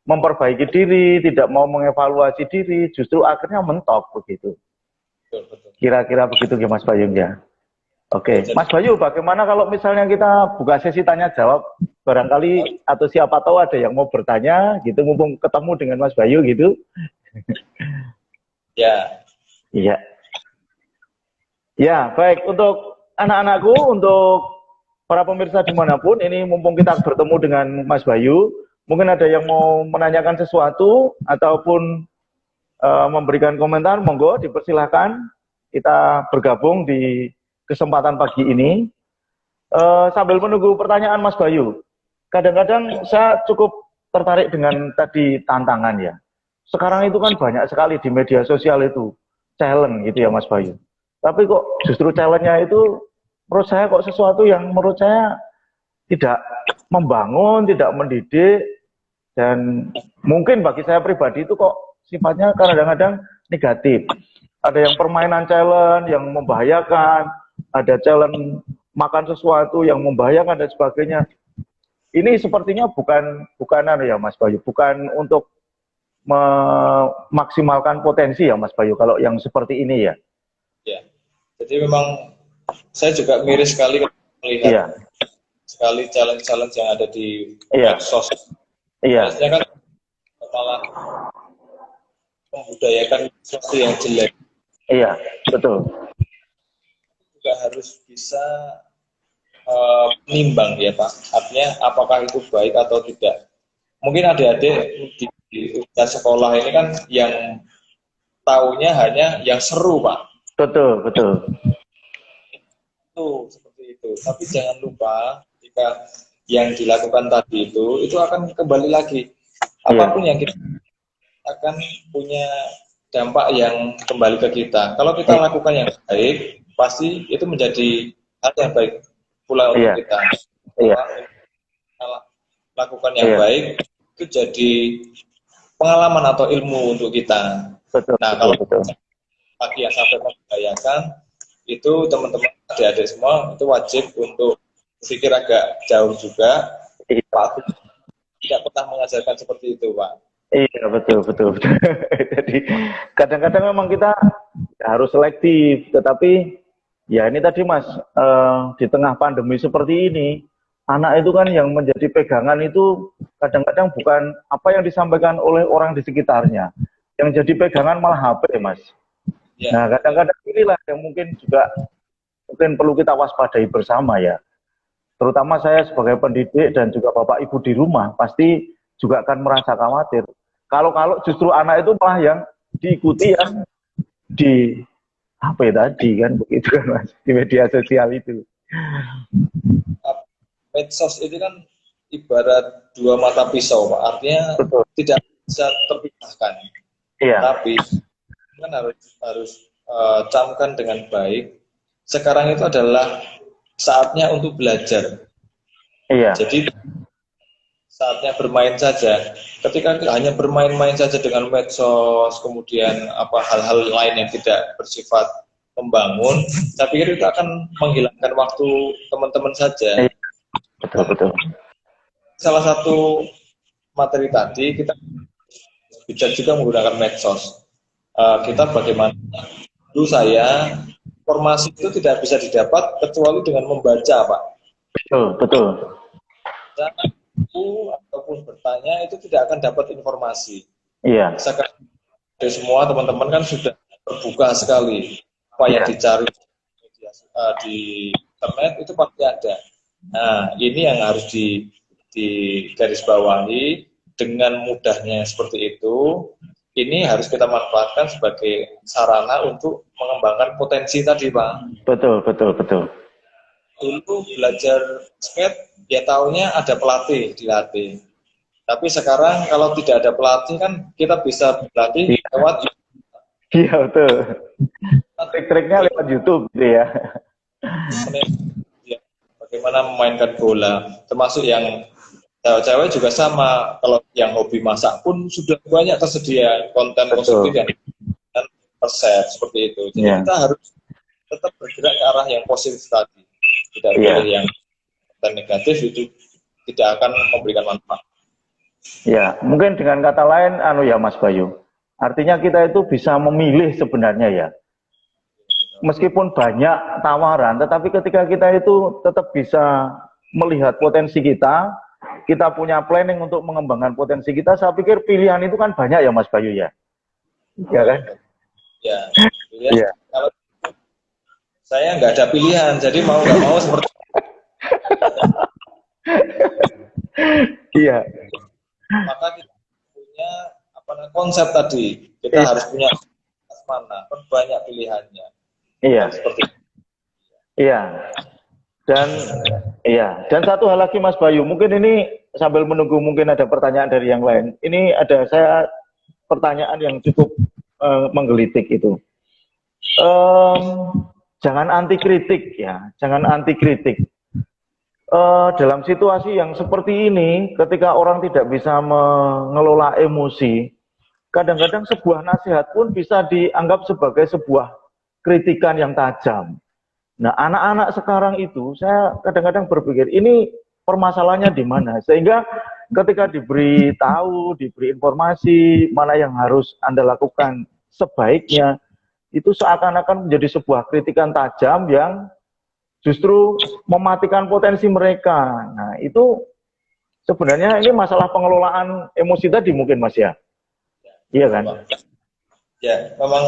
memperbaiki diri, tidak mau mengevaluasi diri, justru akhirnya mentok begitu. Kira-kira begitu ya Mas Bayu ya. Oke, Mas Bayu, bagaimana kalau misalnya kita buka sesi tanya jawab, barangkali atau siapa tahu ada yang mau bertanya, gitu, mumpung ketemu dengan Mas Bayu gitu. Ya. Iya. Ya, baik, untuk anak-anakku, untuk para pemirsa dimanapun, ini mumpung kita bertemu dengan Mas Bayu, mungkin ada yang mau menanyakan sesuatu ataupun memberikan komentar, monggo dipersilahkan. Kita bergabung di kesempatan pagi ini. Sambil menunggu pertanyaan Mas Bayu, kadang-kadang saya cukup tertarik dengan tadi tantangan ya. Sekarang itu kan banyak sekali di media sosial itu challenge gitu ya Mas Bayu. Tapi kok justru challenge-nya itu menurut saya kok sesuatu yang menurut saya tidak membangun, tidak mendidik, dan mungkin bagi saya pribadi itu kok sifatnya kadang-kadang negatif. Ada yang permainan challenge yang membahayakan, ada challenge makan sesuatu yang membahayakan dan sebagainya. Ini sepertinya bukan ya Mas Bayu, bukan untuk memaksimalkan potensi ya Mas Bayu kalau yang seperti ini ya. Ya. Jadi memang saya juga miris sekali melihat sekali challenge-challenge yang ada di medsos. Iya. Biasanya kan malah membudayakan sesuatu yang jelek. Iya, betul. Juga harus bisa menimbang ya Pak. Artinya apakah itu baik atau tidak. Mungkin adik-adik di sekolah ini kan yang taunya hanya yang seru Pak. Betul, betul. Itu seperti itu. Tapi jangan lupa jika yang dilakukan tadi itu akan kembali lagi. Apapun yang kita akan punya dampak yang kembali ke kita. Kalau kita lakukan yang baik, pasti itu menjadi hal yang baik pula untuk kita. Kalau lakukan yang baik, itu jadi pengalaman atau ilmu untuk kita. Betul, nah, kalau bagi yang sampai membahayakan, itu teman-teman adik-adik semua itu wajib untuk berpikir agak jauh juga. Pak tidak pernah mengajarkan seperti itu, Pak. Iya, betul. Jadi kadang-kadang memang kita harus selektif, tetapi ya ini tadi Mas, di tengah pandemi seperti ini, anak itu kan yang menjadi pegangan itu kadang-kadang bukan apa yang disampaikan oleh orang di sekitarnya, yang jadi pegangan malah HP, Mas. Nah, kadang-kadang inilah yang mungkin perlu kita waspadai bersama ya. Terutama saya sebagai pendidik dan juga Bapak Ibu di rumah pasti juga akan merasa khawatir. Kalau justru anak itu malah yang diikuti yang di HP tadi kan begitu kan Mas, di media sosial itu. Medsos itu kan ibarat dua mata pisau, Pak. Artinya tidak bisa terpisahkan. Iya. Tapi kan harus camkan dengan baik. Sekarang itu adalah saatnya untuk belajar. Iya. Jadi saatnya bermain saja. Ketika hanya bermain-main saja dengan medsos, kemudian hal-hal lain yang tidak bersifat membangun, saya pikir itu akan menghilangkan waktu teman-teman saja. Betul. Salah satu materi tadi kita bisa juga menggunakan medsos. Kita bagaimana? Dulu saya informasi itu tidak bisa didapat kecuali dengan membaca, Pak. Betul. Ataupun bertanya itu tidak akan dapat informasi. Iya. Sekarang semua teman-teman kan sudah terbuka sekali. Apa yang dicari di internet itu pasti ada. Nah, ini yang harus digarisbawahi. Dengan mudahnya seperti itu, ini harus kita manfaatkan sebagai sarana untuk mengembangkan potensi tadi, Pak. Betul. dulu belajar basket ya taunya ada pelatih dilatih. Tapi sekarang kalau tidak ada pelatih kan kita bisa berlatih lewat Iya betul. Trik-triknya lewat YouTube gitu ya. ya, bagaimana memainkan bola. Termasuk yang cewek-cewek juga sama. Kalau yang hobi masak pun sudah banyak tersedia konten positif yang dan resep seperti itu. Jadi kita harus tetap bergerak ke arah yang positif tadi. Tidak boleh yang konten negatif itu tidak akan memberikan manfaat. Ya, mungkin dengan kata lain, ya Mas Bayu. Artinya kita itu bisa memilih sebenarnya ya. Meskipun banyak tawaran, tetapi ketika kita itu tetap bisa melihat potensi kita punya planning untuk mengembangkan potensi kita, saya pikir pilihan itu kan banyak ya Mas Bayu ya. Ya kan? Ya. Kalau saya nggak ada pilihan, jadi mau nggak mau seperti iya. Maka kita punya konsep tadi, kita harus punya mana, kan banyak pilihannya. Iya. Seperti itu. Iya. Dan satu hal lagi Mas Bayu, mungkin ini sambil menunggu mungkin ada pertanyaan dari yang lain. Ini ada saya pertanyaan yang cukup menggelitik itu. Jangan anti kritik ya, jangan anti kritik. Dalam situasi yang seperti ini, ketika orang tidak bisa mengelola emosi, kadang-kadang sebuah nasihat pun bisa dianggap sebagai sebuah kritikan yang tajam. Nah, anak-anak sekarang itu, saya kadang-kadang berpikir, ini permasalahannya di mana? Sehingga ketika diberi tahu, diberi informasi, mana yang harus Anda lakukan sebaiknya, itu seakan-akan menjadi sebuah kritikan tajam yang justru mematikan potensi mereka. Nah, itu sebenarnya ini masalah pengelolaan emosi tadi mungkin Mas ya? Iya kan? Ya, memang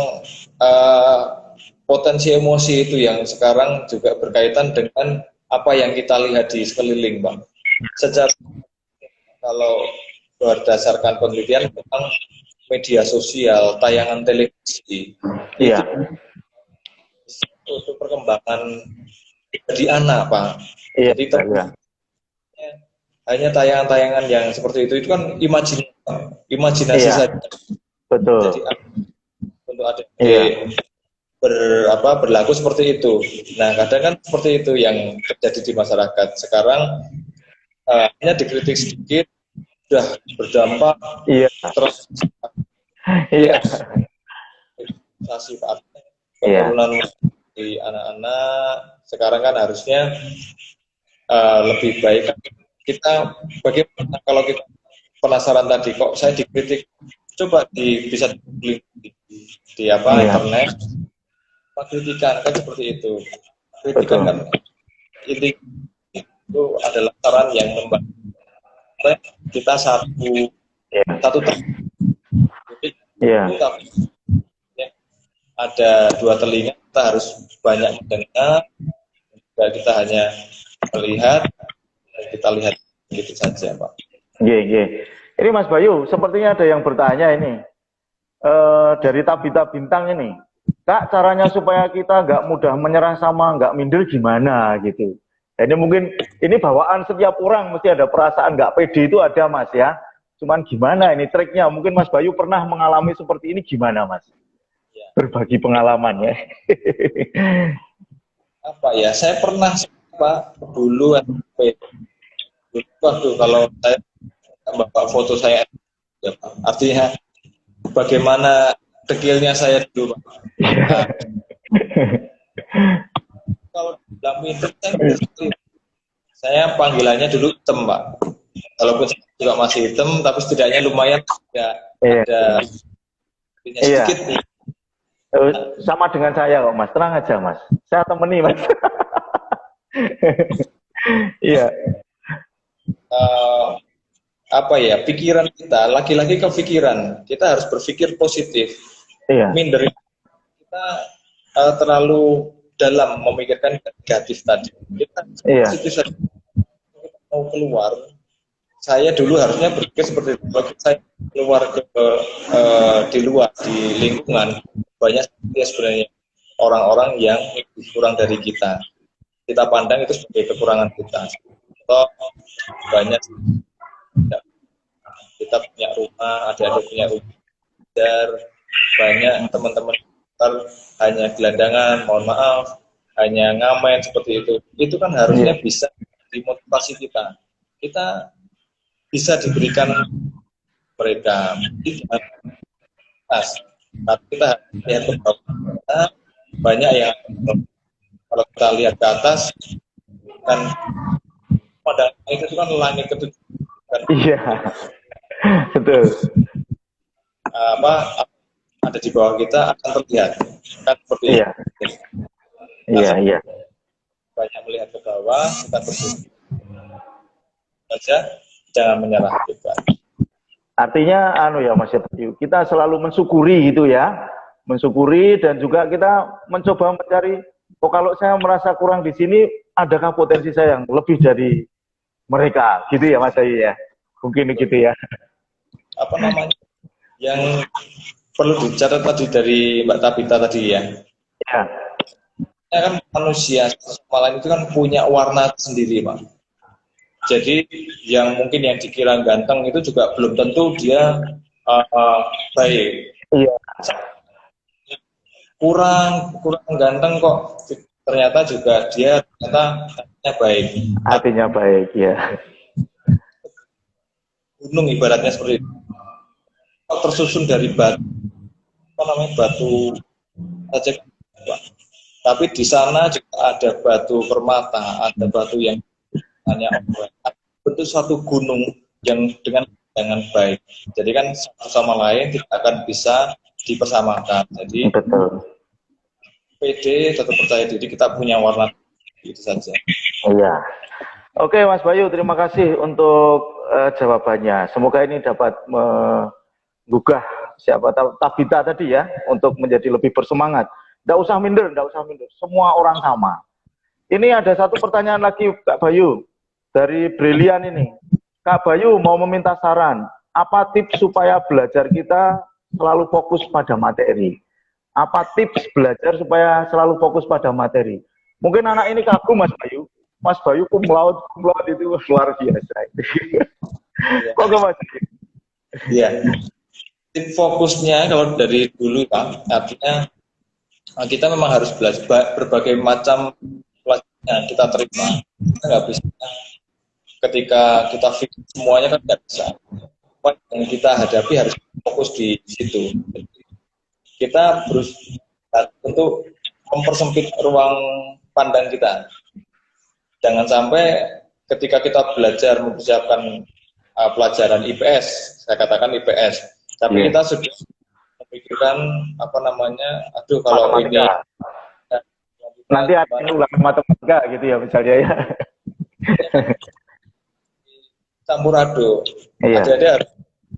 potensi emosi itu yang sekarang juga berkaitan dengan apa yang kita lihat di sekeliling, Bang. Sejak kalau berdasarkan penelitian tentang media sosial, tayangan televisi, itu perkembangan di anak, Pak. Jadi hanya tayangan-tayangan yang seperti itu kan imajinasi saja. Betul. Jadi untuk ada berlaku seperti itu. Nah, kadang kan seperti itu yang terjadi di masyarakat. Sekarang hanya dikritik sedikit sudah berdampak terus penurunan di anak-anak. Sekarang kan harusnya lebih baik kita bagaimana kalau kita penasaran tadi kok saya dikritik, coba bisa di internet kritikan kan seperti itu. Kritikan kan itu adalah saran yang membantu kita satu ada dua telinga, kita harus banyak mendengar, kita hanya melihat, kita lihat gitu saja, Pak. Ini Mas Bayu, sepertinya ada yang bertanya ini dari Tabita Bintang ini, Kak, caranya supaya kita nggak mudah menyerah sama nggak minder gimana gitu. Ini mungkin ini bawaan setiap orang, mesti ada perasaan nggak pede itu ada Mas ya. Cuman gimana ini triknya? Mungkin Mas Bayu pernah mengalami seperti ini, gimana Mas? Berbagi pengalamannya. Apa ya? Saya pernah Pak dulu waktu kalau saya bapak foto saya, ya, artinya bagaimana dekilnya saya dulu, Pak. Nah, kalau dalam itu saya panggilannya dulu hitam, Pak. Walaupun saya juga masih hitam, tapi setidaknya lumayan ada sedikit nih. Sama dengan saya kok Mas, tenang aja Mas. Saya temani Mas. Iya. Apa ya, pikiran kita, lagi-lagi kepikiran, kita harus berpikir positif. Minder kita terlalu dalam memikirkan negatif tadi. Kita positif saja. Kita mau keluar, saya dulu harusnya berpikir seperti itu. Kalau saya keluar di luar, di lingkungan, banyak sebenarnya orang-orang yang lebih kurang dari kita. kita pandang itu sebagai kekurangan kita. Atau banyak kita punya rumah, ada punya rumah, banyak teman-teman hanya gelandangan, mohon maaf, hanya ngamen seperti itu. Itu kan harusnya bisa dimotivasi kita. Kita bisa diberikan mereka. Tapi kita lihat ke bawah, banyak yang kalau kita lihat ke atas kan pada itu kan langit ketujuh. Iya, betul. Apa ada di bawah kita akan terlihat kan seperti Iya. Iya. Banyak melihat ke bawah, kita bersyukur saja, jangan menyerah juga. Artinya ya Mas Bayu, kita selalu mensyukuri gitu ya, mensyukuri dan juga kita mencoba mencari, kalau saya merasa kurang di sini, adakah potensi saya yang lebih dari mereka, gitu ya Mas Bayu ya, mungkin gitu ya. Apa namanya yang perlu dicatat tadi dari Mbak Tabita tadi ya? Ya. Kan manusia malam itu kan punya warna sendiri, Pak. Jadi yang mungkin yang dikira ganteng itu juga belum tentu dia baik. Iya. Kurang ganteng kok, ternyata juga dia ternyata baik. Artinya baik, ya. Gunung ibaratnya seperti itu. Tersusun dari batu, apa namanya, batu saja, Pak. Tapi di sana juga ada batu permata, ada batu yang hanya bentuk suatu gunung yang dengan baik. Jadi kan satu sama lain tidak akan bisa dipersamakan. Jadi betul. PD tetap percaya diri, kita punya warna itu saja. Iya. Oke Mas Bayu, terima kasih untuk jawabannya. Semoga ini dapat menggugah siapa Tabita tadi ya untuk menjadi lebih bersemangat. Nggak usah minder. Semua orang sama. Ini ada satu pertanyaan lagi Kak Bayu dari Brilian ini. Kak Bayu mau meminta saran. Apa tips supaya belajar kita selalu fokus pada materi? Apa tips belajar supaya selalu fokus pada materi? Mungkin anak ini kagum Mas Bayu. Mas Bayu cum laude itu luar biasa. Kok gak Mas? Iya. Tim fokusnya kalau dari dulu Pak, artinya kita memang harus belajar berbagai macam pelajaran yang kita terima. Kita nggak bisa ketika kita fix semuanya kan nggak bisa. Apa yang kita hadapi harus fokus di situ. Kita harus untuk mempersempit ruang pandang kita. Jangan sampai ketika kita belajar mempersiapkan pelajaran IPS, saya katakan IPS, tapi kita sudah memikirkan apa namanya, aduh kalau matematika. Ini nanti ada ulangan matematika gitu ya misalnya ya. Campur aduk. Iya. Jadi harus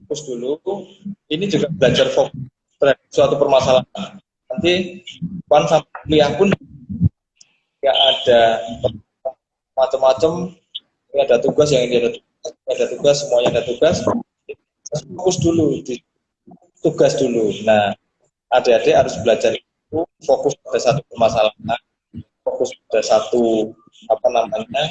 fokus dulu. Ini juga belajar fokus terhadap suatu permasalahan. Nanti sampai kuliah pun nggak ada macam-macam. Ini ada tugas, yang ini ada tugas, semuanya ada tugas. Fokus dulu di tugas dulu. Nah, adik-adik harus belajar itu fokus pada satu permasalahan, fokus pada satu apa namanya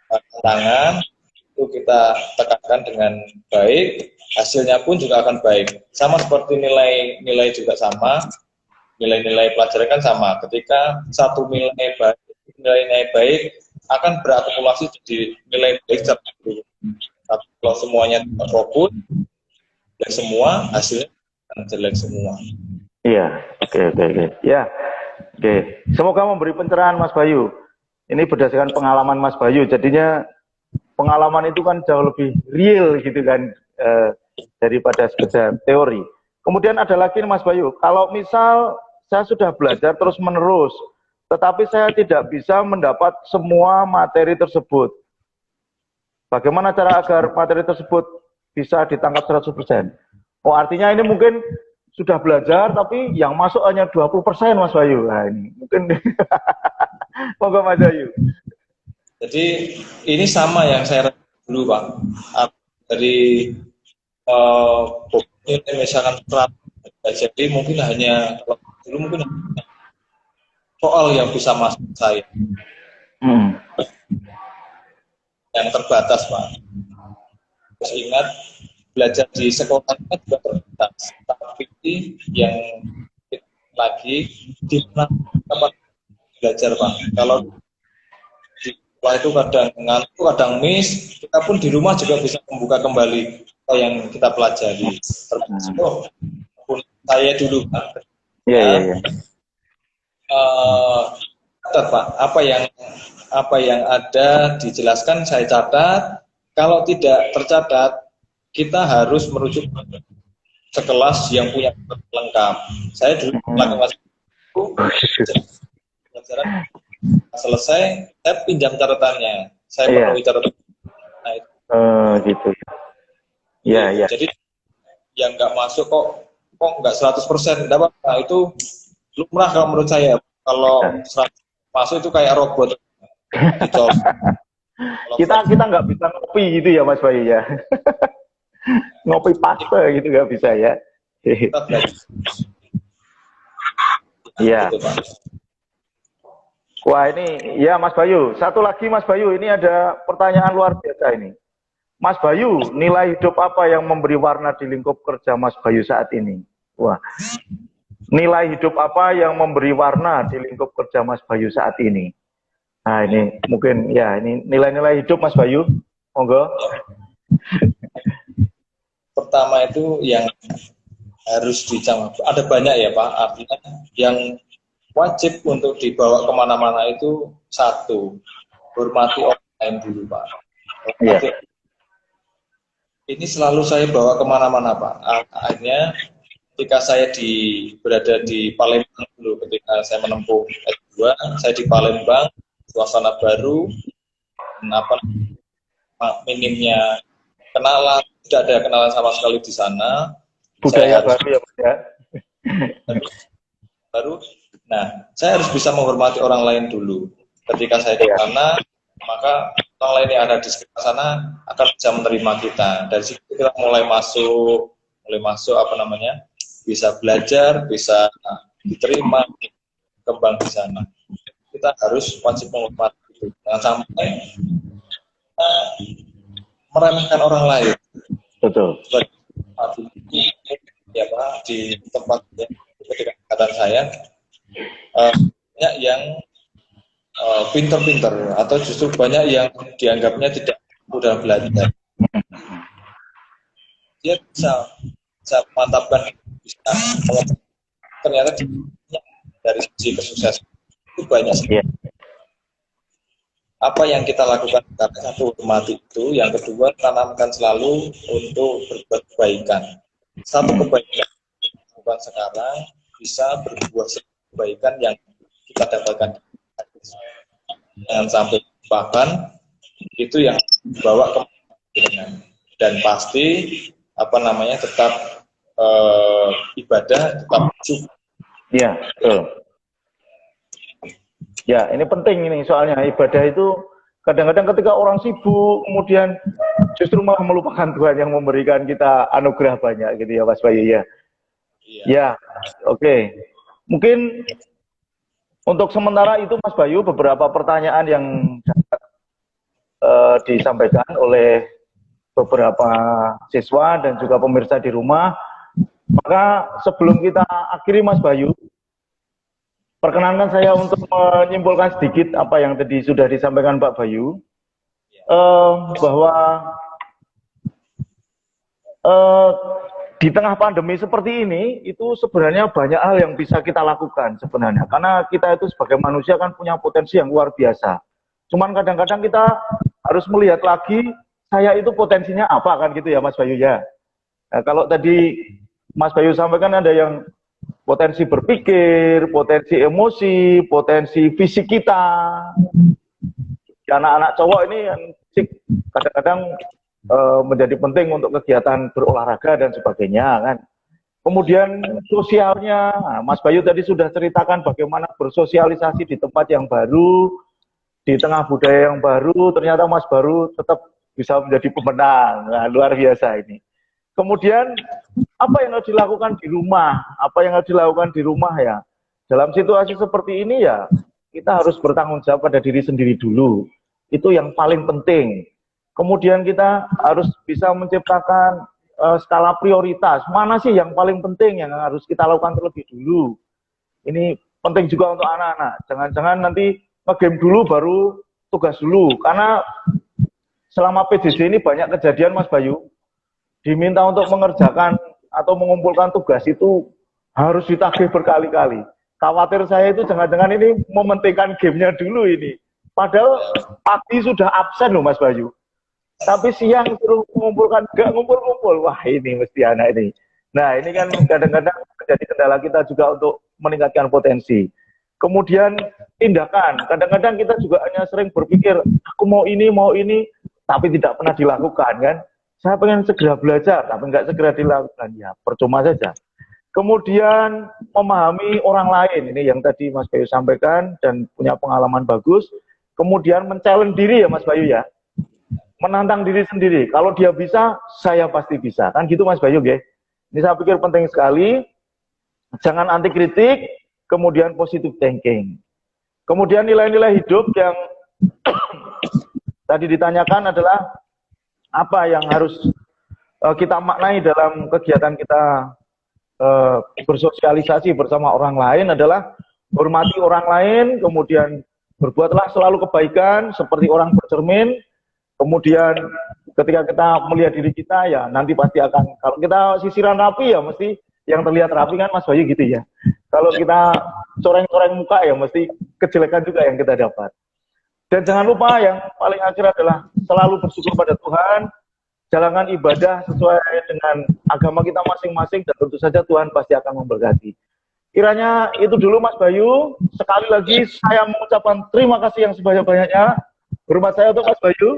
tantangan, itu kita tekankan dengan baik, hasilnya pun juga akan baik. Sama seperti nilai juga sama, nilai-nilai pelajaran kan sama. Ketika satu nilai baik akan berakumulasi jadi nilai baik satu. Tapi kalau semuanya fokus, jelek semua, hasilnya akan jelek semua. Iya, oke. Ya, oke. Semoga memberi pencerahan Mas Bayu. Ini berdasarkan pengalaman Mas Bayu, jadinya pengalaman itu kan jauh lebih real gitu kan daripada sekedar teori. Kemudian ada lagi Mas Bayu, kalau misal saya sudah belajar terus menerus, tetapi saya tidak bisa mendapat semua materi tersebut. Bagaimana cara agar materi tersebut bisa ditangkap 100%? Oh, artinya ini mungkin sudah belajar tapi yang masuk hanya 20% Mas Bayu. Nah, ini mungkin moga Mas Bayu. Jadi ini sama yang saya dulu Pak. Dari misalkan jadi mungkin hanya dulu mungkin soal yang bisa masuk saya. Hmm. yang terbatas, Pak. Terus ingat, belajar di sekolah juga terbatas, tapi yang lagi di mana tempat belajar, Pak. Kalau di sekolah itu kadang ngantuk, kadang miss, kita pun di rumah juga bisa membuka kembali apa yang kita pelajari. Termasuk pun saya dulu, Pak. Iya, iya, iya. Catat, Pak, apa yang ada dijelaskan saya catat. Kalau tidak tercatat, kita harus merujuk sekelas yang punya lengkap. Saya dulu melakukan itu, pelajaran selesai, saya pinjam catatannya, saya penuhi catatan. Nah, itu. Gitu. Iya, iya. Jadi yang nggak masuk kok nggak 100%, enggak apa-apa. Itu lumrah kalau menurut saya. Kalau 100 masuk itu kayak robot. kita nggak bisa ngopi gitu ya Mas Bayu ya. Ngopi paste gitu nggak bisa ya. Iya. Wah ini ya Mas Bayu, satu lagi Mas Bayu, ini ada pertanyaan luar biasa ini. Mas Bayu, nilai hidup apa yang memberi warna di lingkup kerja Mas Bayu saat ini? Wah, nilai hidup apa yang memberi warna di lingkup kerja Mas Bayu saat ini? Nah ini mungkin ya ini nilai-nilai hidup Mas Bayu, monggo. Pertama itu yang harus dicampur, ada banyak ya Pak, artinya yang wajib untuk dibawa kemana-mana itu satu, hormati orang lain dulu Pak. Hormati. Ini selalu saya bawa kemana-mana Pak. Akhirnya ketika saya berada di Palembang dulu, ketika saya menempuh S2, saya di Palembang, suasana baru, minimnya kenalan, tidak ada kenalan sama sekali di sana. Budaya baru ya Pak ya. Baru, nah saya harus bisa menghormati orang lain dulu. Ketika saya di sana, maka orang lain yang ada di sekitar sana akan bisa menerima kita. Dari situ kita mulai masuk bisa belajar, bisa diterima, kembang di sana. Kita harus wajib menghormati itu. Jangan sampai meremehkan orang lain. Betul. Ya Pak, di tempat kedekatan saya banyak yang pinter-pinter atau justru banyak yang dianggapnya tidak mudah belajar. Dia bisa memantapkan, bisa ternyata dari sisi kesuksesan itu banyak sekali. Apa yang kita lakukan, satu, hormati itu, yang kedua, tanamkan selalu untuk berbuat kebaikan. Satu kebaikan yang kita lakukan sekarang bisa berbuah kebaikan yang kita dapatkan. Jangan sampai bahkan itu yang dibawa ke dan pasti tetap ibadah, tetap cukup. Iya, betul. Ya, ini penting ini soalnya ibadah itu kadang-kadang ketika orang sibuk kemudian justru malah melupakan Tuhan yang memberikan kita anugerah banyak gitu ya Mas Bayu ya. Iya. Ya, oke. Mungkin untuk sementara itu Mas Bayu beberapa pertanyaan yang disampaikan oleh beberapa siswa dan juga pemirsa di rumah. Maka sebelum kita akhiri Mas Bayu, perkenankan saya untuk menyimpulkan sedikit apa yang tadi sudah disampaikan Pak Bayu, bahwa di tengah pandemi seperti ini, itu sebenarnya banyak hal yang bisa kita lakukan sebenarnya. Karena kita itu sebagai manusia kan punya potensi yang luar biasa. Cuman kadang-kadang kita harus melihat lagi, saya itu potensinya apa kan gitu ya Mas Bayu ya. Nah, kalau tadi Mas Bayu sampaikan ada yang potensi berpikir, potensi emosi, potensi fisik kita. Anak-anak cowok ini yang fisik kadang-kadang menjadi penting untuk kegiatan berolahraga dan sebagainya kan. Kemudian sosialnya, nah, Mas Bayu tadi sudah ceritakan bagaimana bersosialisasi di tempat yang baru, di tengah budaya yang baru, ternyata Mas Bayu tetap bisa menjadi pemenang. Nah, luar biasa ini. Kemudian apa yang harus dilakukan di rumah? Apa yang harus dilakukan di rumah ya? Dalam situasi seperti ini ya, kita harus bertanggung jawab pada diri sendiri dulu. Itu yang paling penting. Kemudian kita harus bisa menciptakan skala prioritas. Mana sih yang paling penting yang harus kita lakukan terlebih dulu. Ini penting juga untuk anak-anak. Jangan-jangan nanti nge-game dulu baru tugas dulu. Karena selama PJJ ini banyak kejadian Mas Bayu. Diminta untuk mengerjakan atau mengumpulkan tugas itu harus ditagih berkali-kali. Khawatir saya itu jangan-jangan ini mementingkan gamenya dulu ini. Padahal pagi sudah absen loh Mas Bayu. Tapi siang suruh mengumpulkan, gak ngumpul-ngumpul. Wah ini mesti anak ini. Nah ini kan kadang-kadang menjadi kendala kita juga untuk meningkatkan potensi. Kemudian tindakan. Kadang-kadang kita juga hanya sering berpikir, aku mau ini, tapi tidak pernah dilakukan kan. Saya pengen segera belajar, tapi nggak segera dilakukan. Ya percuma saja. Kemudian memahami orang lain. Ini yang tadi Mas Bayu sampaikan dan punya pengalaman bagus. Kemudian men-challenge diri ya Mas Bayu ya. Menantang diri sendiri. Kalau dia bisa, saya pasti bisa. Kan gitu Mas Bayu ya. Ini saya pikir penting sekali. Jangan anti kritik, kemudian positive thinking. Kemudian nilai-nilai hidup yang tadi ditanyakan adalah apa yang harus kita maknai dalam kegiatan kita bersosialisasi bersama orang lain adalah hormati orang lain, kemudian berbuatlah selalu kebaikan seperti orang bercermin. Kemudian ketika kita melihat diri kita ya nanti pasti akan, kalau kita sisiran rapi ya mesti yang terlihat rapi kan Mas Bayu gitu ya. Kalau kita coreng-coreng muka ya mesti kejelekan juga yang kita dapat. Dan jangan lupa yang paling akhir adalah selalu bersyukur pada Tuhan, jalankan ibadah sesuai dengan agama kita masing-masing dan tentu saja Tuhan pasti akan memberkati. Kiranya itu dulu Mas Bayu. Sekali lagi saya mengucapkan terima kasih yang sebanyak-banyaknya. Hormat saya untuk Mas Bayu.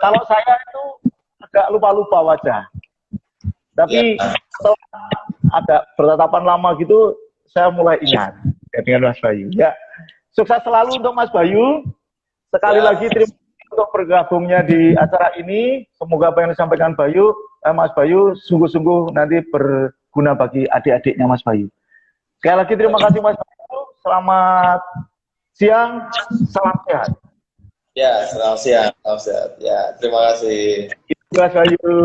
Kalau saya itu agak lupa-lupa wajah. Tapi setelah agak bertatapan lama gitu, saya mulai ingat dengan Mas Bayu. Ya, sukses selalu untuk Mas Bayu. Sekali lagi terima kasih untuk bergabungnya di acara ini. Semoga apa yang disampaikan Mas Bayu sungguh-sungguh nanti berguna bagi adik-adiknya Mas Bayu. Sekali lagi terima kasih Mas Bayu. Selamat siang, salam sehat. Ya, selamat siang, salam sehat. Ya, terima kasih. Terima kasih Mas Bayu.